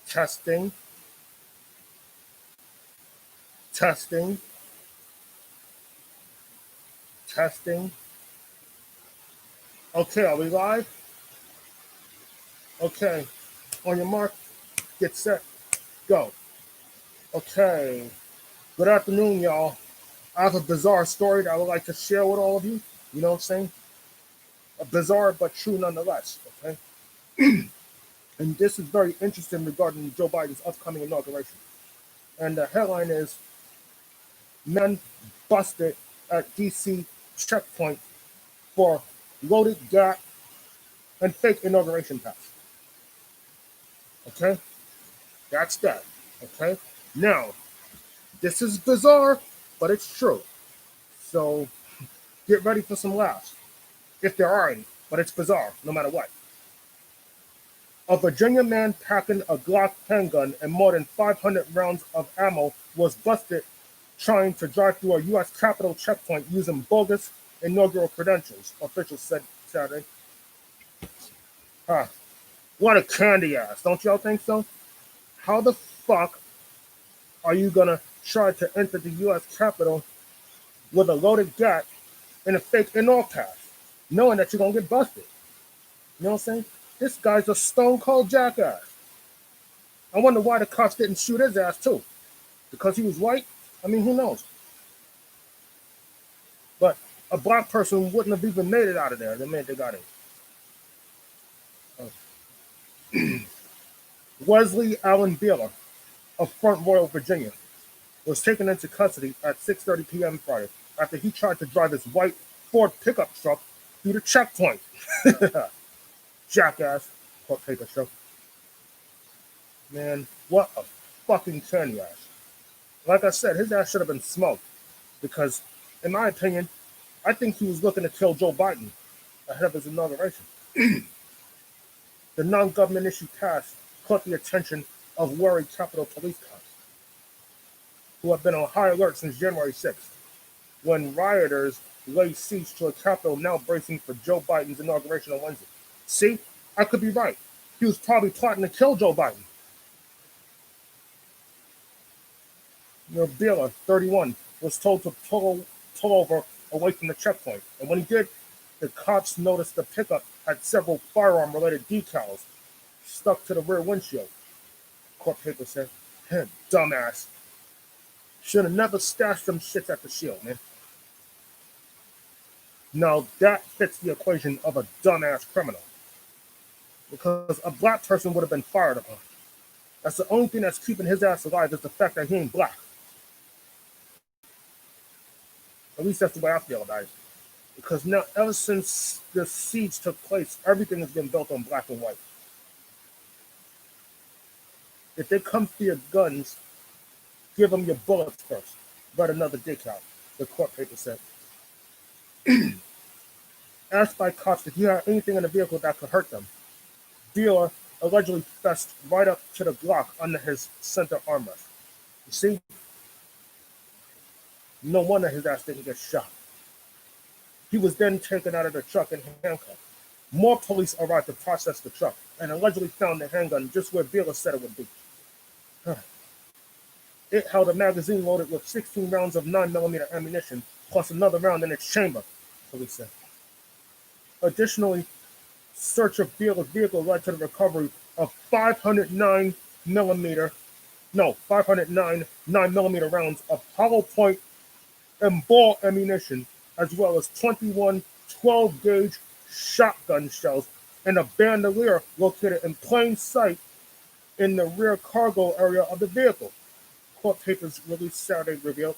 Testing, testing, testing. Okay, are we live? Okay, on your mark, get set, go. Okay, good afternoon, y'all. I have a bizarre story that I would like to share with all of you. You know what I'm saying? A bizarre but true nonetheless, okay? And this is very interesting regarding Joe Biden's upcoming inauguration. And the headline is Man Busted at DC Checkpoint for Loaded Gat and Fake Inauguration Pass. Okay? That's that. Okay? Now, this is bizarre, but it's true. So get ready for some laughs, if there are any, but it's bizarre, no matter what. A Virginia man packing a Glock handgun and more than 500 rounds of ammo was busted trying to drive through a U.S. Capitol checkpoint using bogus inaugural credentials, officials said Saturday. Huh. What a candy ass, don't y'all think so? How the fuck are you gonna try to enter the U.S. Capitol with a loaded gat and a fake inaugural pass, knowing that you're gonna get busted? You know what I'm saying? This guy's a stone cold jackass. I wonder why the cops didn't shoot his ass too. Because he was white? I mean, who knows? But a black person wouldn't have even made it out of there the minute they got in. Wesley Allen Beeler of Front Royal, Virginia, was taken into custody at 6:30 p.m. Friday after he tried to drive his white Ford pickup truck through the checkpoint. Jackass, court paper show. Man, what a fucking candy ass. Like I said, his ass should have been smoked because, in my opinion, I think he was looking to kill Joe Biden ahead of his inauguration. The non-government issue pass caught the attention of worried Capitol Police cops, who have been on high alert since January 6th, when rioters laid siege to a Capitol now bracing for Joe Biden's inauguration on Wednesday. See, I could be right. He was probably plotting to kill Joe Biden. Beeler, 31, was told to pull over away from the checkpoint, and when he did, the cops noticed the pickup had several firearm-related decals stuck to the rear windshield. Court paper said, dumbass. Should have never stashed them shits at the shield, man. Now that fits the equation of a dumbass criminal. Because a black person would have been fired upon. That's the only thing that's keeping his ass alive is the fact that he ain't black. At least that's the way I feel about it. Because now, ever since the siege took place, everything has been built on black and white. If they come for your guns, give them your bullets first. Write another decal, the court paper said. Asked by cops if he had anything in the vehicle that could hurt them, Beeler allegedly fessed right up to the Glock under his center armrest. You see? No wonder his ass didn't get shot. He was then taken out of the truck and handcuffed. More police arrived to process the truck and allegedly found the handgun just where Beeler said it would be. It held a magazine loaded with 16 rounds of 9mm ammunition, plus another round in its chamber, police said. Additionally, search of Beeler's vehicle led to the recovery of 509 9mm rounds of hollow point and ball ammunition, as well as 21 12-gauge shotgun shells and a bandolier located in plain sight in the rear cargo area of the vehicle. Court papers released Saturday revealed.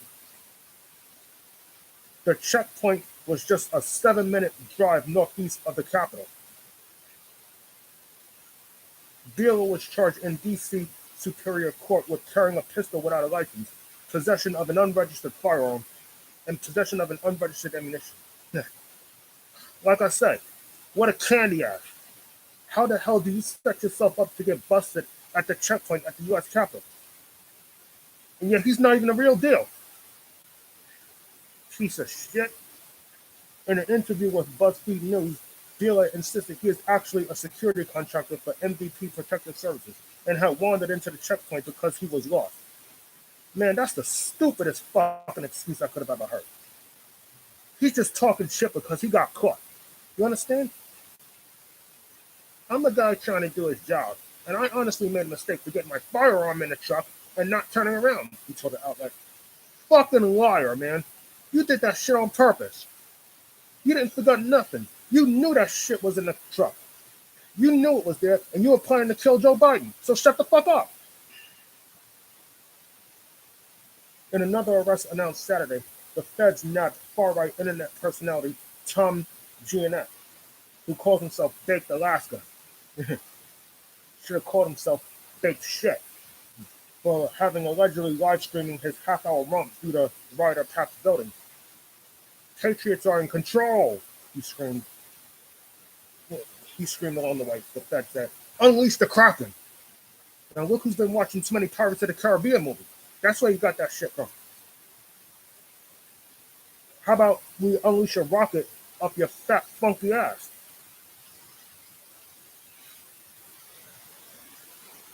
The checkpoint was just a 7-minute drive northeast of the Capitol. Beeler was charged in D.C. Superior Court with carrying a pistol without a license, possession of an unregistered firearm, and possession of an unregistered ammunition. Like I said, what a candy ass. How the hell do you set yourself up to get busted at the checkpoint at the U.S. Capitol? And yet he's not even a real deal. Piece of shit. In an interview with BuzzFeed News, dealer insisted he is actually a security contractor for MVP Protective Services and had wandered into the checkpoint because he was lost. Man, that's the stupidest fucking excuse I could have ever heard. He's just talking shit because he got caught. You understand? I'm the guy trying to do his job, and I honestly made a mistake to get my firearm in the truck and not turning around, he told the outlet. Fucking liar, man. You did that shit on purpose. You didn't forget nothing. You knew that shit was in the truck. You knew it was there, and you were planning to kill Joe Biden. So shut the fuck up. In another arrest announced Saturday, the feds nabbed far-right internet personality Tom Giannett, who calls himself Baked Alaska. Should have called himself Baked Shit, for having allegedly live-streaming his half-hour romp through the rider-packed building. Patriots are in control, he screamed. He screamed along the way. The feds said, unleash the Kraken. Now look who's been watching too many Pirates of the Caribbean movies. That's where you got that shit from. How about we unleash a rocket up your fat, funky ass?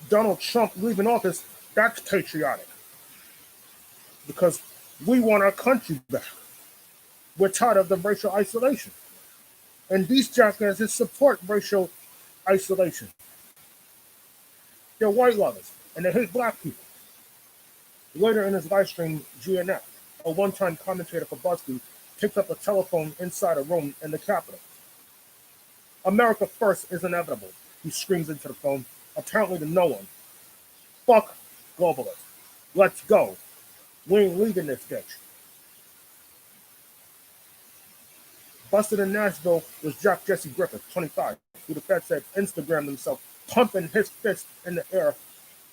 Donald Trump leaving office, that's patriotic. Because we want our country back. We're tired of the racial isolation. And these jackasses support racial isolation. They're white lovers, and they hate black people. Later in his live stream, Giannett, a one-time commentator for BuzzFeed, picked up a telephone inside a room in the Capitol. America first is inevitable, he screams into the phone, apparently to no one. Fuck globalists. Let's go. We ain't leaving this bitch. Busted in Nashville was Jack Jesse Griffith, 25, who the Fed said Instagrammed himself pumping his fist in the air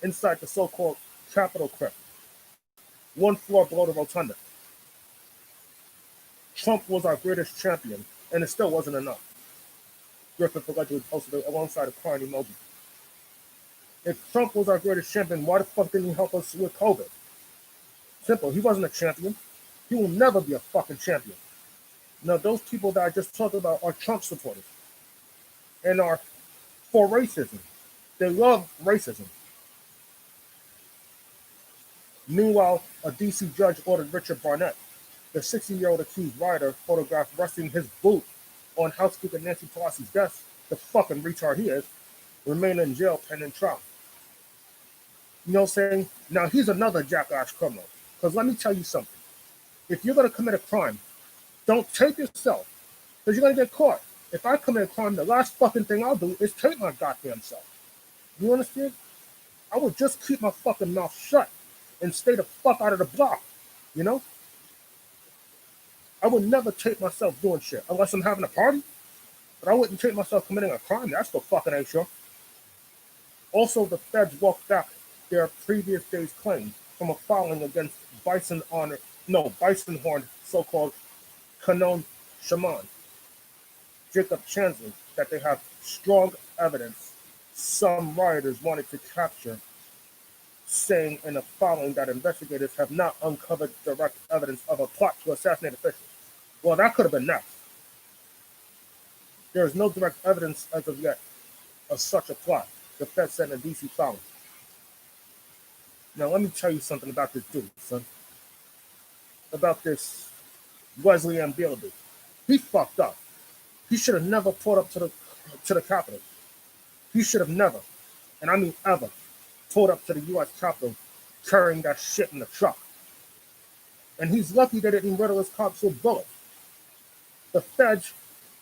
inside the so-called Capitol crypt, one floor below the rotunda. Trump was our greatest champion, and it still wasn't enough. Griffith allegedly posted it alongside a crying emoji. If Trump was our greatest champion, why the fuck didn't he help us with COVID? Simple, he wasn't a champion. He will never be a fucking champion. Now, those people that I just talked about are Trump supporters and are for racism. They love racism. Meanwhile, a D.C. judge ordered Richard Barnett, the 60-year-old accused rioter, photographed resting his boot on House Speaker Nancy Pelosi's desk, the fucking retard he is, remain in jail pending trial. You know what I'm saying? Now, he's another jackass criminal. Because let me tell you something. If you're going to commit a crime, don't tape yourself, because you're going to get caught. If I commit a crime, the last fucking thing I'll do is tape my goddamn self. You understand? I would just keep my fucking mouth shut and stay the fuck out of the block, you know? I would never tape myself doing shit unless I'm having a party, but I wouldn't tape myself committing a crime. That's for fucking ain't sure. Also, the feds walked back their previous day's claim from a filing against Bison-horned so-called Canon shaman, Jacob Chansley, that they have strong evidence some rioters wanted to capture, saying in a filing that investigators have not uncovered direct evidence of a plot to assassinate officials. Well, that could have been next. There is no direct evidence as of yet of such a plot, the Fed said in a DC filing. Now, let me tell you something about this dude, son. About this Wesley M. Bailey dude. He fucked up. He should have never pulled up to the Capitol. He should have never, and I mean ever, pulled up to the U.S. Capitol carrying that shit in the truck. And he's lucky they didn't riddle his cops with bullets. The feds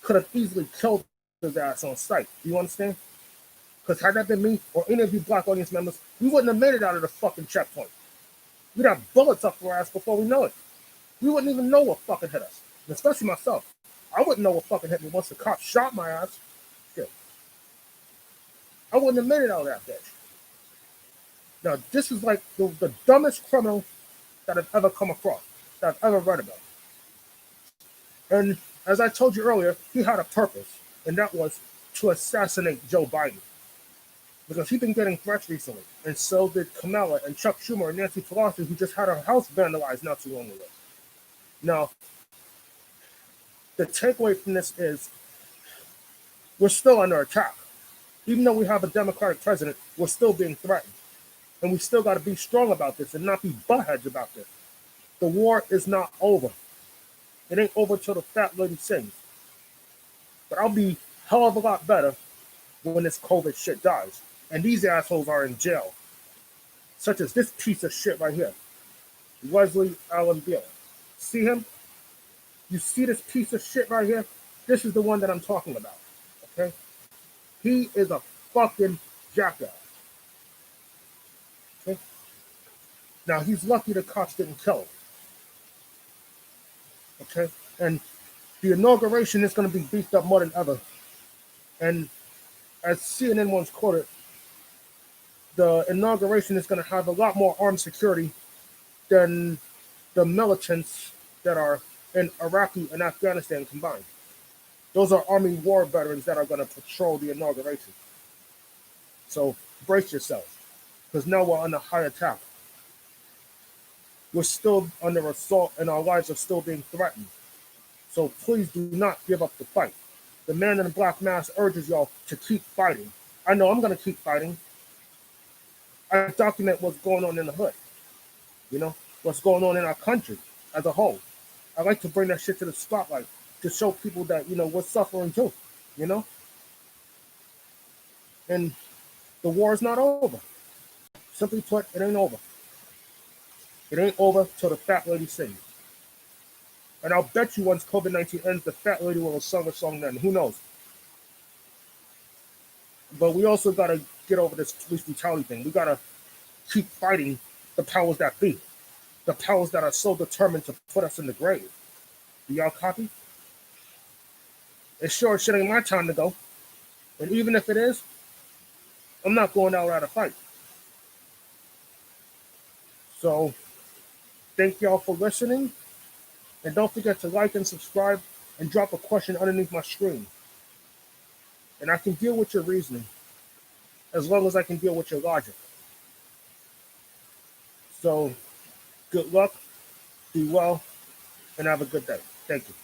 could have easily killed his ass on sight. Do you understand? Because had that been me or any of you Black audience members, we wouldn't have made it out of the fucking checkpoint. We'd have bullets up our ass before we know it. We wouldn't even know what fucking hit us. And especially myself. I wouldn't know what fucking hit me once the cop shot my ass. Shit. I wouldn't have made it out of that bitch. Now, this is like the dumbest criminal that I've ever come across, that I've ever read about. And as I told you earlier, he had a purpose, and that was to assassinate Joe Biden. Because he's been getting threats recently, and so did Kamala and Chuck Schumer and Nancy Pelosi, who just had her house vandalized not too long ago. Now, the takeaway from this is we're still under attack. Even though we have a Democratic president, we're still being threatened. And we still got to be strong about this and not be buttheads about this. The war is not over. It ain't over till the fat lady sings. But I'll be hell of a lot better when this COVID shit dies. And these assholes are in jail. Such as this piece of shit right here. Wesley Allen Beale. See him? You see this piece of shit right here? This is the one that I'm talking about. Okay? He is a fucking jackass. Okay? Now, he's lucky the cops didn't kill him. Okay? And the inauguration is going to be beefed up more than ever. And as CNN once quoted, the inauguration is going to have a lot more armed security than the militants that are in Iraq and Afghanistan combined. Those are Army war veterans that are going to patrol the inauguration. So brace yourselves, because now we're under high attack. We're still under assault, and our lives are still being threatened. So please do not give up the fight. The man in the black mask urges y'all to keep fighting. I know I'm going to keep fighting. I document what's going on in the hood. You know, what's going on in our country as a whole. I like to bring that shit to the spotlight to show people that, you know, we're suffering too, you know? And the war is not over. Simply put, it ain't over. It ain't over till the fat lady sings. And I'll bet you once COVID-19 ends, the fat lady will have sung a song then. Who knows? But we also got to get over this police brutality thing. We got to keep fighting the powers that be. The powers that are so determined to put us in the grave. Do y'all copy? It sure shit ain't my time to go. And even if it is, I'm not going out without a fight. So, thank y'all for listening. And don't forget to like and subscribe and drop a question underneath my screen. And I can deal with your reasoning as long as I can deal with your logic. So, good luck, be well, and have a good day. Thank you.